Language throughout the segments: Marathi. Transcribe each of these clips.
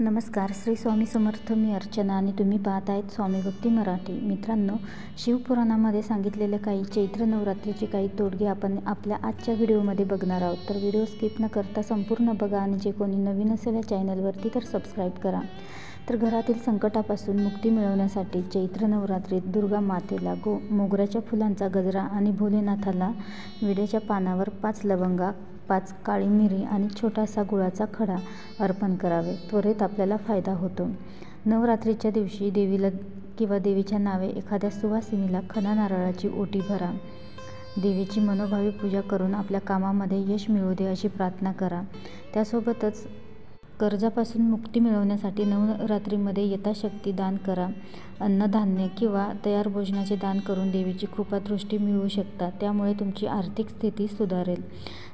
नमस्कार. श्री स्वामी समर्थ. मी अर्चना आणि तुम्ही पाहत आहेत स्वामी भक्ती मराठी. मित्रांनो, शिवपुराणामध्ये सांगितलेले काही चैत्र नवरात्रीचे काही तोडगे आपण आपल्या आजच्या व्हिडिओमध्ये बघणार आहोत. तर व्हिडिओ स्किप न करता संपूर्ण बघा आणि जे कोणी नवीन असेल या चॅनलवरती तर सबस्क्राईब करा. तर घरातील संकटापासून मुक्ती मिळवण्यासाठी चैत्र नवरात्रीत दुर्गा मातेला मोगऱ्याच्या फुलांचा गजरा आणि भोलेनाथाला विड्याच्या पानावर 5 लवंगा, 5 काळी मिरी आणि छोटासा गुळाचा खडा अर्पण करावे. त्वरित आपल्याला फायदा होतो. नवरात्रीच्या दिवशी देवीला किंवा देवीच्या नावे एखाद्या सुवासिनीला खणा नारळाची ओटी भरा. देवीची मनोभावी पूजा करून आपल्या कामामध्ये यश मिळू दे अशी प्रार्थना करा. त्यासोबतच कर्जापासून मुक्ती मिळवण्यासाठी नवरात्रीमध्ये यथाशक्ती दान करा. अन्नधान्य किंवा तयार भोजनाचे दान करून देवीची कृपादृष्टी मिळवू शकता. त्यामुळे तुमची आर्थिक स्थिती सुधारेल.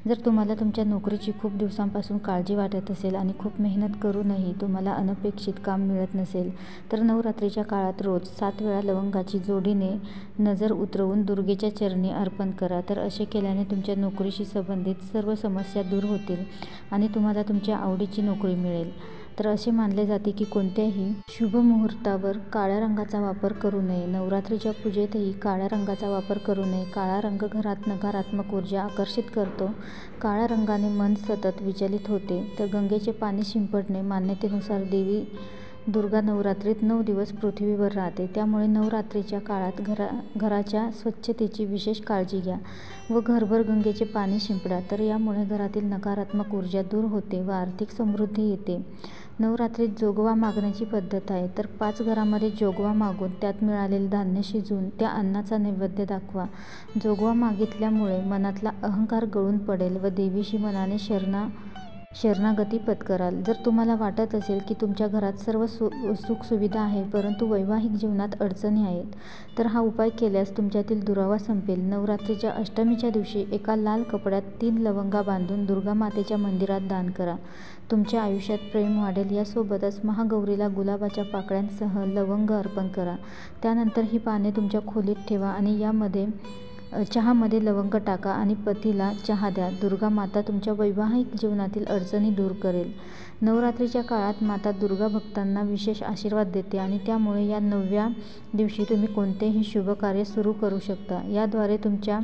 जर तुम्हाला तुमच्या नोकरीची खूप दिवसांपासून काळजी वाटत असेल आणि खूप मेहनत करूनही तुम्हाला अनपेक्षित काम मिळत नसेल तर नवरात्रीच्या काळात रोज 7 वेळा लवंगाची जोडीने नजर उतरवून दुर्गेच्या चरणी अर्पण करा. तर असे केल्याने तुमच्या नोकरीशी संबंधित सर्व समस्या दूर होतील आणि तुम्हाला तुमच्या आवडीची नोकरी मिळेल. तर असे मानले जाते की कोणत्याही शुभ मुहूर्तावर काळ्या रंगाचा वापर करू नये. नवरात्रीच्या पूजेतही काळ्या रंगाचा वापर करू नये. काळा रंग घरात नकारात्मक ऊर्जा आकर्षित करतो. काळ्या रंगाने मन सतत विचलित होते. तर गंगेचे पाणी शिंपडणे. मान्यतेनुसार देवी दुर्गा नवरात्रीत 9 दिवस पृथ्वीवर राहते. त्यामुळे नवरात्रीच्या काळात घराच्या स्वच्छतेची विशेष काळजी घ्या व घरभर गंगेचे पाणी शिंपडा. तर यामुळे घरातील नकारात्मक ऊर्जा दूर होते व आर्थिक समृद्धी येते. नवरात्रीत जोगवा मागण्याची पद्धत आहे. तर 5 घरामध्ये जोगवा मागून त्यात मिळालेले धान्य शिजवून त्या अन्नाचा नैवेद्य दाखवा. जोगवा मागितल्यामुळे मनातला अहंकार गळून पडेल व देवीशी मनाने शरणागती पत्कराल. जर तुम्हाला वाटत असेल की तुमच्या घरात सर्व सुखसुविधा आहे परंतु वैवाहिक जीवनात अडचणी आहेत तर हा उपाय केल्यास तुमच्यातील दुरावा संपेल. नवरात्रीच्या अष्टमीच्या दिवशी एका लाल कपड्यात 3 लवंगा बांधून दुर्गा मातेच्या मंदिरात दान करा. तुमच्या आयुष्यात प्रेम वाढेल. यासोबतच महागौरीला गुलाबाच्या पाकळ्यांसह लवंग अर्पण करा. त्यानंतर ही पाने तुमच्या खोलीत ठेवा आणि चहामध्ये लवंग टाका आणि पतीला चहा द्या. दुर्गा माता तुमच्या वैवाहिक जीवनातील अडचणी दूर करेल. नवरात्रीच्या काळात माता दुर्गा भक्तांना विशेष आशीर्वाद देते आणि त्यामुळे या 9व्या दिवशी तुम्ही कोणतेही शुभ कार्य सुरू करू शकता. याद्वारे तुमच्या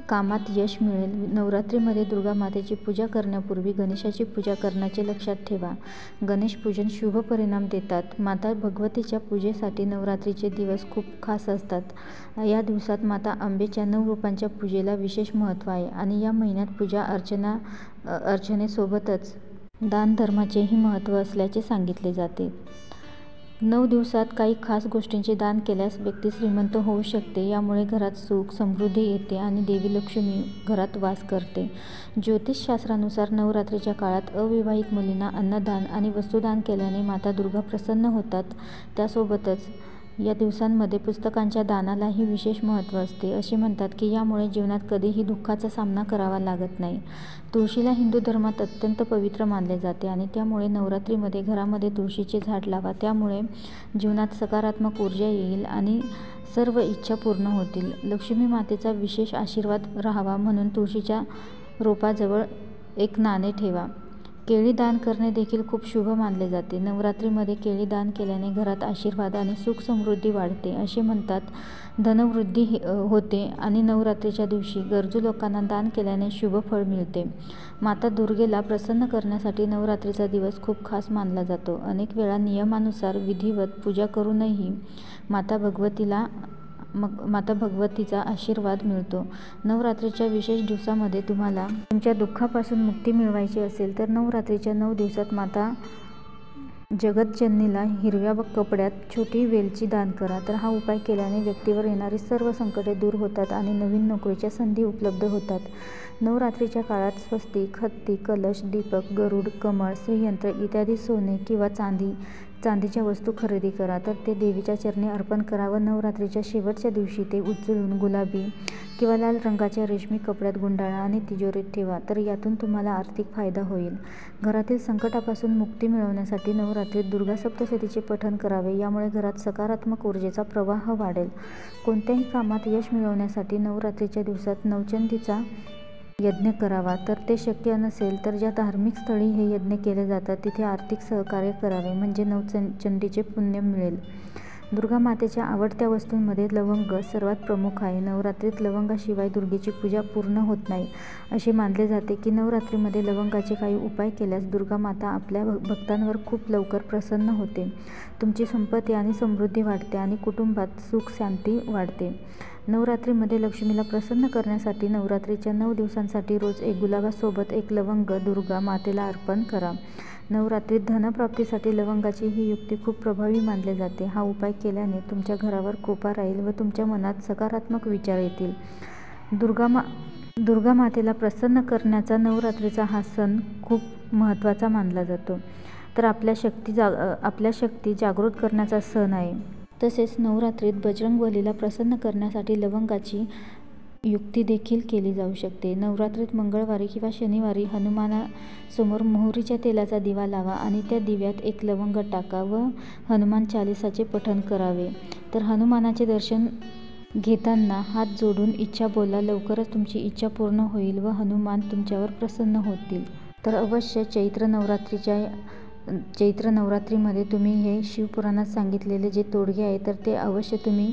कामात यश मिळेल. नवरात्रीमध्ये दुर्गा मातेची पूजा करण्यापूर्वी गणेशाची पूजा करण्याचे लक्षात ठेवा. गणेश पूजन शुभ परिणाम देतात. माता भगवतीच्या पूजेसाठी नवरात्रीचे दिवस खूप खास असतात. या दिवसात माता अंबेच्या 9 रूपांच्या पूजेला विशेष महत्त्व आहे आणि या महिन्यात पूजा अर्चनेसोबतच दानधर्माचेही महत्त्व असल्याचे सांगितले जाते. 9 दिवसात काही खास गोष्टींचे दान केल्यास व्यक्ती श्रीमंत होऊ शकते. यामुळे घरात सुख समृद्धी येते आणि देवी लक्ष्मी घरात वास करते. ज्योतिषशास्त्रानुसार नवरात्रीच्या काळात अविवाहित मुलींना अन्नदान आणि वस्तुदान केल्याने माता दुर्गा प्रसन्न होतात. त्यासोबतच या दिवसांमध्ये पुस्तकांच्या दानालाही विशेष महत्त्व असते. असे म्हणतात की यामुळे जीवनात कधीही दुःखाचा सामना करावा लागत नाही. तुळशीला हिंदू धर्मात अत्यंत पवित्र मानले जाते आणि त्यामुळे नवरात्रीमध्ये घरामध्ये तुळशीचे झाड लावा. त्यामुळे जीवनात सकारात्मक ऊर्जा येईल आणि सर्व इच्छा पूर्ण होतील. लक्ष्मी मातेचा विशेष आशीर्वाद राहावा म्हणून तुळशीच्या रोपाजवळ एक नाणे ठेवा. केळी दान करणे देखील खूप शुभ मानले जाते. नवरात्रीमध्ये केळी दान केल्याने घरात आशीर्वाद आणि सुख समृद्धी वाढते. असे म्हणतात धनवृद्धी होते आणि नवरात्रीच्या दिवशी गरजू लोकांना दान केल्याने शुभ फळ मिळते. माता दुर्गेला प्रसन्न करण्यासाठी नवरात्रीचा दिवस खूप खास मानला जातो. अनेक वेळा नियमानुसार विधिवत पूजा करूनही माता भगवतीचा आशीर्वाद मिळतो. नवरात्रीच्या विशेष दिवसामध्ये तुम्हाला तुमच्या दुःखापासून मुक्ती मिळवायची असेल तर नवरात्रीच्या 9 दिवसात माता जगतजननीला हिरव्या कपड्यात छोटी वेलची दान करा. तर हा उपाय केल्याने व्यक्तीवर येणारी सर्व संकटे दूर होतात आणि नवीन नोकरीच्या संधी उपलब्ध होतात. नवरात्रीच्या काळात स्वस्तिक, हत्ती, कलश, दीपक, गरुड, कमळ, श्रीयंत्र इत्यादी सोने किंवा चांदीच्या वस्तू खरेदी करा. तर ते देवीच्या चरणी अर्पण करा व नवरात्रीच्या शेवटच्या दिवशी ते उचलून गुलाबी किंवा लाल रंगाच्या रेशमी कपड्यात गुंडाळा आणि तिजोरीत ठेवा. तर यातून तुम्हाला आर्थिक फायदा होईल. घरातील संकटापासून मुक्ती मिळवण्यासाठी नवरात्रीत दुर्गा सप्तशतीचे पठण करावे. यामुळे घरात सकारात्मक ऊर्जेचा प्रवाह वाढेल. कोणत्याही कामात यश मिळवण्यासाठी नवरात्रीच्या दिवसात नवचंदीचा यज्ञ करावा, तर ते शक्य नसेल तर ज्या धार्मिक स्थळी हे यज्ञ केले जातात तिथे आर्थिक सहकार्य करावे, म्हणजे नवचंडीचे पुण्य मिळेल. दुर्गा मातेच्या आवडत्या वस्तूंमध्ये लवंग सर्वात प्रमुख आहे. नवरात्रीत लवंगाशिवाय दुर्गेची पूजा पूर्ण होत नाही. असे मानले जाते की नवरात्रीमध्ये लवंगाचे काही उपाय केल्यास दुर्गा माता आपल्या भक्तांवर खूप लवकर प्रसन्न होते, तुमची संपत्ती आणि समृद्धी वाढते आणि कुटुंबात सुख शांती वाढते. नवरात्रीमध्ये लक्ष्मीला प्रसन्न करण्यासाठी नवरात्रीच्या 9 दिवसांसाठी रोज एक गुलाबासोबत एक लवंग दुर्गा मातेला अर्पण करा. नवरात्रीत धनप्राप्तीसाठी लवंगाची ही युक्ती खूप प्रभावी मानली जाते. हा उपाय केल्याने तुमच्या घरावर कृपा राहील व तुमच्या मनात सकारात्मक विचार येतील. दुर्गा मातेला प्रसन्न करण्याचा नवरात्रीचा हा सण खूप महत्त्वाचा मानला जातो. तर आपल्या शक्ती जागृत करण्याचा सण आहे. तसेच नवरात्रीत बजरंगबलीला प्रसन्न करण्यासाठी लवंगाची युक्ती देखील केली जाऊ शकते. नवरात्रीत मंगळवारी किंवा शनिवारी हनुमानासमोर मोहरीच्या तेलाचा दिवा लावा आणि त्या दिव्यात एक लवंग टाका व हनुमान चालीसाचे पठण करावे. तर हनुमानाचे दर्शन घेताना हात जोडून इच्छा बोला, लवकरच तुमची इच्छा पूर्ण होईल व हनुमान तुमच्यावर प्रसन्न होतील. तर अवश्य चैत्र नवरात्रीमध्ये तुम्ही हे शिवपुराणात सांगितलेले जे तोडगे आहे तर ते अवश्य तुम्ही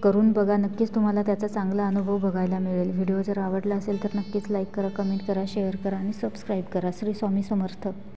करून बघा. नक्कीच तुम्हाला त्याचा चांगला अनुभव बघायला मिळेल. व्हिडिओ जर आवडला असेल तर नक्कीच लाईक करा, कमेंट करा, शेअर करा आणि सबस्क्राईब करा. श्री स्वामी समर्थ.